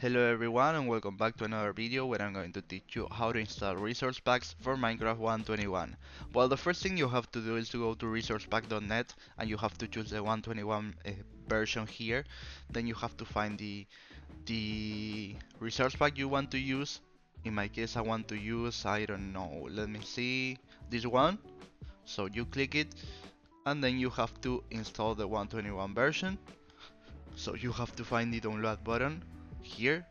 Hello everyone and welcome back to another video where I'm going to teach you how to install resource packs for Minecraft 1.21. Well, the first thing you have to do is to go to resourcepack.net and you have to choose the 1.21 version here. Then you have to find the resource pack you want to use. In my case I want to use, I don't know, let me see, this one. So you click it and then you have to install the 1.21 version. So you have to find the download button here,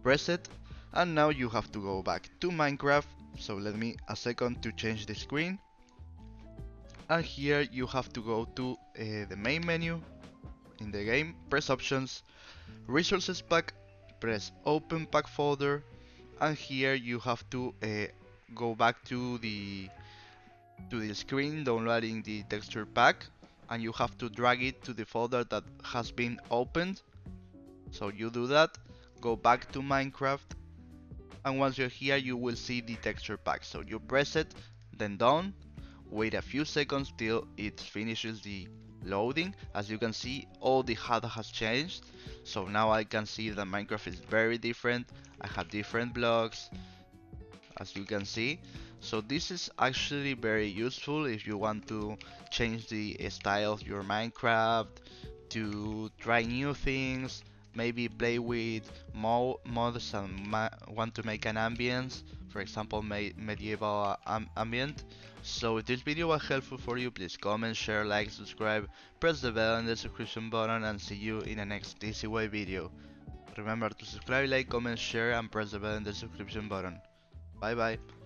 press it, and now you have to go back to Minecraft. So let me a second to change the screen. And here you have to go to the main menu in the game, press options, resources pack, press open pack folder, and here you have to go back to the screen downloading the texture pack, and you have to drag it to the folder that has been opened. So you do that, go back to Minecraft, and once you're here you will see the texture pack. So you press it, then done, wait a few seconds till it finishes the loading. As you can see, all the HUD has changed, so now I can see that Minecraft is very different. I have different blocks, as you can see. So this is actually very useful if you want to change the style of your Minecraft, to try new things, maybe play with mods and want to make an ambience, for example medieval ambient. So if this video was helpful for you, please comment, share, like, subscribe, press the bell and the subscription button, and see you in the next Easy Way video. Remember to subscribe, like, comment, share, and press the bell and the subscription button. Bye bye.